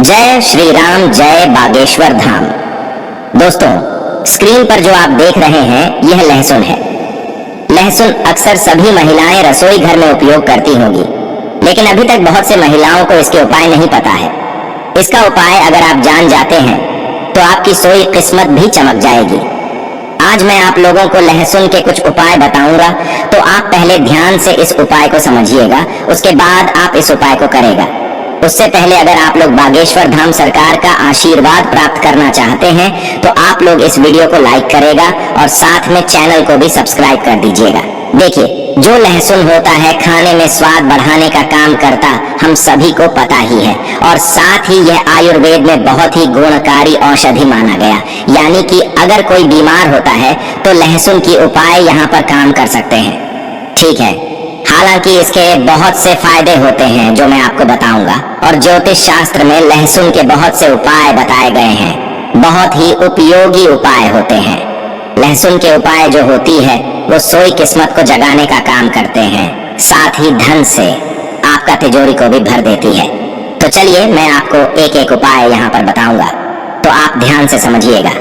जय श्री राम, जय बागेश्वर धाम। दोस्तों, स्क्रीन पर जो आप देख रहे हैं यह लहसुन है। लहसुन अक्सर सभी महिलाएं रसोई घर में उपयोग करती होंगी, लेकिन अभी तक बहुत से महिलाओं को इसके उपाय नहीं पता है। इसका उपाय अगर आप जान जाते हैं तो आपकी सोई किस्मत भी चमक जाएगी। आज मैं आप लोगों को लहसुन के कुछ उपाय बताऊंगा, तो आप पहले ध्यान से इस उपाय को समझिएगा, उसके बाद आप इस उपाय को करेगा। उससे पहले अगर आप लोग बागेश्वर धाम सरकार का आशीर्वाद प्राप्त करना चाहते हैं तो आप लोग इस वीडियो को लाइक करेगा और साथ में चैनल को भी सब्सक्राइब कर दीजिएगा। देखिए, जो लहसुन होता है खाने में स्वाद बढ़ाने का काम करता, हम सभी को पता ही है, और साथ ही यह आयुर्वेद में बहुत ही गुणकारी औषधि माना गया। यानी कि अगर कोई बीमार होता है तो लहसुन की उपाय यहाँ पर काम कर सकते हैं। ठीक है, हालांकि इसके बहुत से फायदे होते हैं जो मैं आपको बताऊंगा, और ज्योतिष शास्त्र में लहसुन के बहुत से उपाय बताए गए हैं। बहुत ही उपयोगी उपाय होते हैं। लहसुन के उपाय जो होती है वो सोई किस्मत को जगाने का काम करते हैं, साथ ही धन से आपका तिजोरी को भी भर देती है। तो चलिए मैं आपको एक एक उपाय यहाँ पर बताऊंगा, तो आप ध्यान से समझिएगा।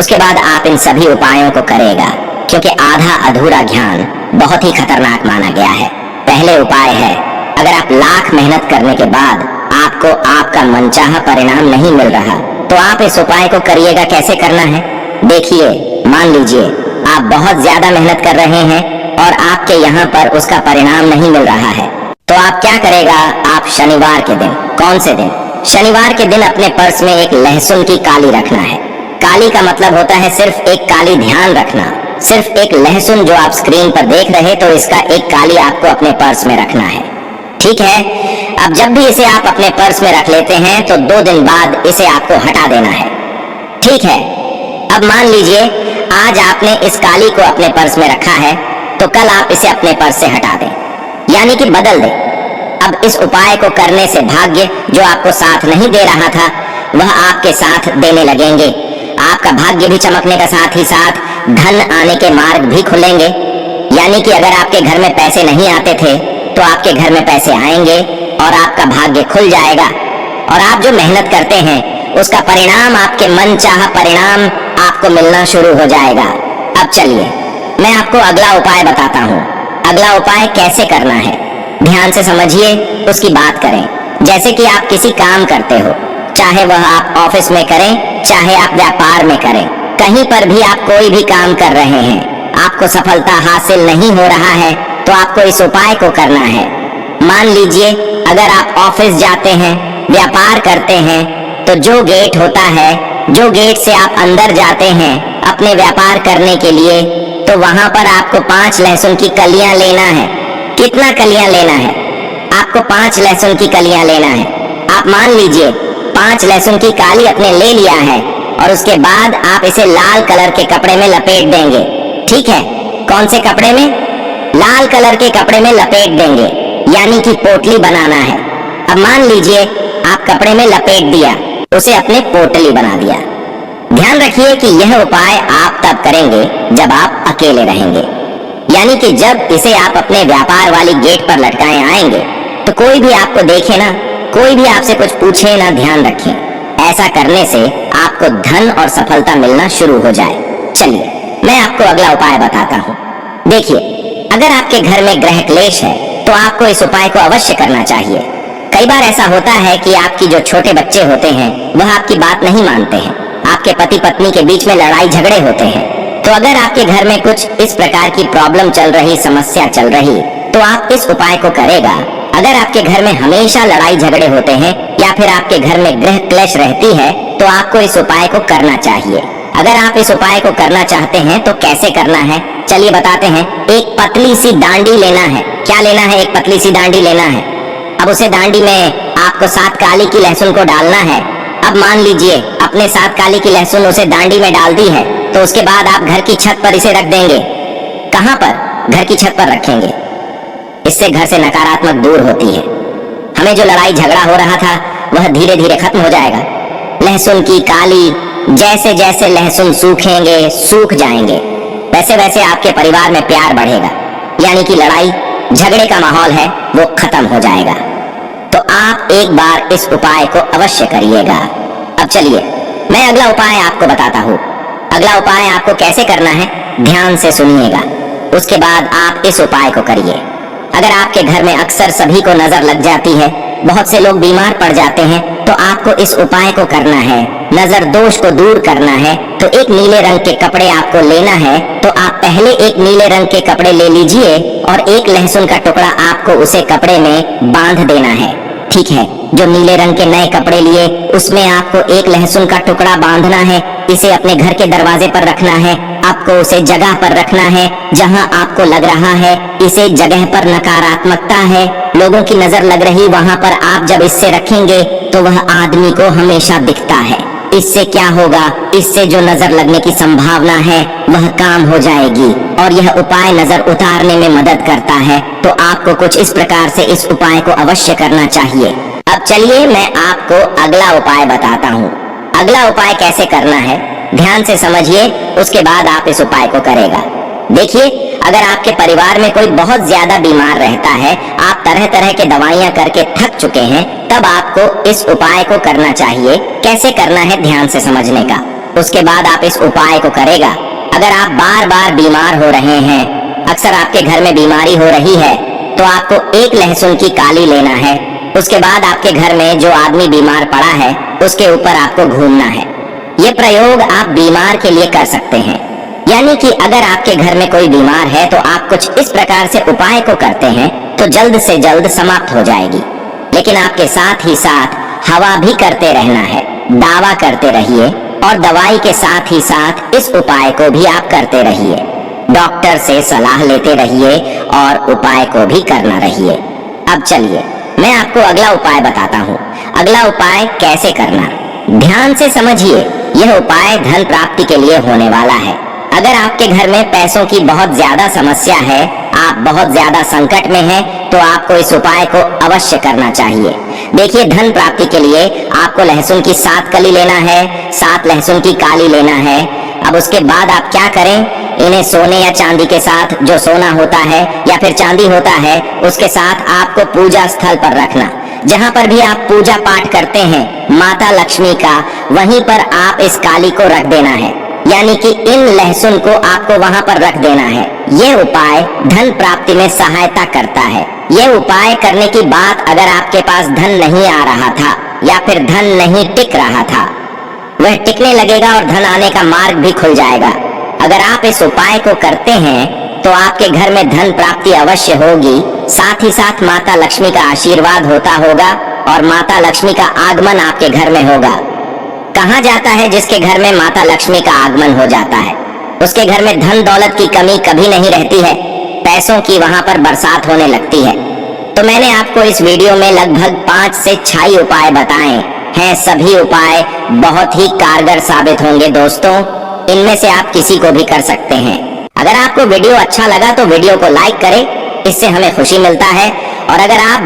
उसके बाद आप इन सभी उपायों को करेगा, क्योंकि आधा अधूरा ज्ञान बहुत ही खतरनाक माना गया है। पहले उपाय है, अगर आप लाख मेहनत करने के बाद आपको आपका मनचाहा परिणाम नहीं मिल रहा तो आप इस उपाय को करिएगा। कैसे करना है देखिए। मान लीजिए आप बहुत ज्यादा मेहनत कर रहे हैं और आपके यहाँ पर उसका परिणाम नहीं मिल रहा है, तो आप क्या करेगा, आप शनिवार के दिन, कौन से दिन, शनिवार के दिन अपने पर्स में एक लहसुन की काली रखना है। काली का मतलब होता है सिर्फ एक काली, ध्यान रखना, सिर्फ एक लहसुन जो आप स्क्रीन पर देख रहे तो इसका एक काली आपको अपने पर्स में रखना है। ठीक है, अब जब भी इसे आप अपने पर्स में रख लेते हैं तो 2 दिन बाद इसे आपको हटा देना है। ठीक है, अब मान लीजिए आज आपने इस काली को अपने पर्स में रखा है, तो कल आप इसे अपने पर्स से हटा दें, यानी कि बदल दें। अब इस उपाय को करने से भाग्य जो आपको साथ नहीं दे रहा था वह आपके साथ देने लगेंगे। आपका भाग्य भी चमकने का साथ ही साथ धन आने के मार्ग भी खुलेंगे। यानी कि अगर आपके घर में पैसे नहीं आते थे तो आपके घर में पैसे आएंगे और आपका भाग्य खुल जाएगा, और आप जो मेहनत करते हैं उसका परिणाम, आपके मनचाहा परिणाम आपको मिलना शुरू हो जाएगा। अब चलिए मैं आपको अगला उपाय बताता हूँ। अगला उपाय कैसे करना है ध्यान से समझिए, उसकी बात करें। जैसे कि आप किसी काम करते हो, चाहे वह आप ऑफिस में करें, चाहे आप व्यापार में करें, कहीं पर भी आप कोई भी काम कर रहे हैं, आपको सफलता हासिल नहीं हो रहा है तो आपको इस उपाय को करना है। मान लीजिए अगर आप ऑफिस जाते हैं, व्यापार करते हैं, तो जो गेट होता है, जो गेट से आप अंदर जाते हैं अपने व्यापार करने के लिए, तो वहां पर आपको 5 लहसुन की कलियां लेना है। कितना कलियां लेना है? आपको 5 लहसुन की कलियां लेना है। आप मान लीजिए 5 लहसुन की काली अपने ले लिया है, और उसके बाद आप इसे लाल कलर के कपड़े में लपेट देंगे। ठीक है, कौन से कपड़े में? लाल कलर के कपड़े में लपेट देंगे, यानी कि पोटली बनाना है। अब मान लीजिए आप कपड़े में लपेट दिया, उसे अपने पोटली बना दिया। ध्यान रखिए कि यह उपाय आप तब करेंगे जब आप अकेले रहेंगे, यानी कि जब इसे आप अपने व्यापार वाली गेट पर लटकाए आएंगे तो कोई भी आपको देखे ना, कोई भी आपसे कुछ पूछे ना, ध्यान रखें। ऐसा करने से आपको धन और सफलता मिलना शुरू हो जाए। चलिए मैं आपको अगला उपाय बताता हूँ। देखिए, अगर आपके घर में ग्रह क्लेश है तो आपको इस उपाय को अवश्य करना चाहिए। कई बार ऐसा होता है कि आपकी जो छोटे बच्चे होते हैं वह आपकी बात नहीं मानते हैं, आपके पति पत्नी के बीच में लड़ाई झगड़े होते हैं। तो अगर आपके घर में कुछ इस प्रकार की प्रॉब्लम चल रही, समस्या चल रही, तो आप इस उपाय को करेगा। अगर आपके घर में हमेशा लड़ाई झगड़े होते हैं या फिर आपके घर में ग्रह क्लेश रहती है तो आपको इस उपाय को करना चाहिए। अगर आप इस उपाय को करना चाहते हैं तो कैसे करना है चलिए बताते हैं। एक पतली सी डांडी लेना है। क्या लेना है? एक पतली सी डांडी लेना है। अब उसे डांडी में आपको 7 काली की लहसुन को डालना है। अब मान लीजिए अपने 7 काली की लहसुन उसे डांडी में डाल दी है, तो उसके बाद आप घर की छत पर इसे रख देंगे। कहाँ पर? घर की छत पर रखेंगे। इससे घर से नकारात्मक दूर होती है। हमें जो लड़ाई झगड़ा हो रहा था वह धीरे धीरे खत्म हो जाएगा। लहसुन की काली, जैसे जैसे लहसुन सूखेंगे, सूख जाएंगे, वैसे वैसे आपके परिवार में प्यार बढ़ेगा, यानी कि लड़ाई झगड़े का माहौल है वो खत्म हो जाएगा। तो आप एक बार इस उपाय को अवश्य करिएगा। अब चलिए मैं अगला उपाय आपको बताता हूँ। अगला उपाय आपको कैसे करना है ध्यान से सुनिएगा, उसके बाद आप इस उपाय को करिए। अगर आपके घर में अक्सर सभी को नजर लग जाती है, बहुत से लोग बीमार पड़ जाते हैं, तो आपको इस उपाय को करना है। नजर दोष को दूर करना है तो एक नीले रंग के कपड़े आपको लेना है। तो आप पहले एक नीले रंग के कपड़े ले लीजिए और एक लहसुन का टुकड़ा आपको उसे कपड़े में बांध देना है। ठीक है, जो नीले रंग के नए कपड़े लिए उसमें आपको एक लहसुन का टुकड़ा बांधना है। इसे अपने घर के दरवाजे पर रखना है। आपको उसे जगह पर रखना है जहां आपको लग रहा है इसे जगह पर नकारात्मकता है, लोगों की नजर लग रही, वहां पर आप जब इससे रखेंगे तो वह आदमी को हमेशा दिखता है। इससे क्या होगा, इससे जो नजर लगने की संभावना है वह काम हो जाएगी और यह उपाय नजर उतारने में मदद करता है। तो आपको कुछ इस प्रकार से इस उपाय को अवश्य करना चाहिए। अब चलिए मैं आपको अगला उपाय बताता हूँ। अगला उपाय कैसे करना है ध्यान से समझिए, उसके बाद आप इस उपाय को करेगा। देखिए, अगर आपके परिवार में कोई बहुत ज्यादा बीमार रहता है, आप तरह तरह के दवाइयां करके थक चुके हैं, तब आपको इस उपाय को करना चाहिए। कैसे करना है ध्यान से समझने का, उसके बाद आप इस उपाय को करेगा। अगर आप बार बार बीमार हो रहे हैं, अक्सर आपके घर में बीमारी हो रही है, तो आपको एक लहसुन की काली लेना है। उसके बाद आपके घर में जो आदमी बीमार पड़ा है उसके ऊपर आपको घूमना है। ये प्रयोग आप बीमार के लिए कर सकते हैं, यानी कि अगर आपके घर में कोई बीमार है तो आप कुछ इस प्रकार से उपाय को करते हैं तो जल्द से जल्द समाप्त हो जाएगी। लेकिन आपके साथ ही साथ हवा भी करते रहना है, दावा करते रहिए और दवाई के साथ ही साथ इस उपाय को भी आप करते रहिए। डॉक्टर से सलाह लेते रहिए और उपाय को भी करना रहिए। अब चलिए मैं आपको अगला उपाय बताता हूँ। अगला उपाय कैसे करना ध्यान से समझिए। यह उपाय धन प्राप्ति के लिए होने वाला है। अगर आपके घर में पैसों की बहुत ज्यादा समस्या है, आप बहुत ज्यादा संकट में हैं, तो आपको इस उपाय को अवश्य करना चाहिए। देखिए, धन प्राप्ति के लिए आपको लहसुन की 7 कली लेना है, 7 लहसुन की काली लेना है। अब उसके बाद आप क्या करें, इन्हें सोने या चांदी के साथ, जो सोना होता है या फिर चांदी होता है, उसके साथ आपको पूजा स्थल पर रखना। जहाँ पर भी आप पूजा पाठ करते हैं माता लक्ष्मी का, वहीं पर आप इस काली को रख देना है, यानी कि इन लहसुन को आपको वहां पर रख देना है। ये उपाय धन प्राप्ति में सहायता करता है। ये उपाय करने की बात अगर आपके पास धन नहीं आ रहा था या फिर धन नहीं टिक रहा था, वह टिकने लगेगा और धन आने का मार्ग भी खुल जाएगा। अगर आप इस उपाय को करते हैं तो आपके घर में धन प्राप्ति अवश्य होगी, साथ ही साथ माता लक्ष्मी का आशीर्वाद होता होगा और माता लक्ष्मी का आगमन आपके घर में होगा। कहा जाता है जिसके घर में माता लक्ष्मी का आगमन हो जाता है उसके घर में धन दौलत की कमी कभी नहीं रहती है, पैसों की वहां पर बरसात होने लगती है। तो मैंने आपको इस वीडियो में लगभग 5 से 6 उपाय बताए हैं। सभी उपाय बहुत ही कारगर साबित होंगे दोस्तों, इनमें से आप किसी को भी कर सकते हैं। अगर आपको वीडियो अच्छा लगा तो वीडियो को लाइक करें, इससे हमें खुशी मिलता है। और अगर आप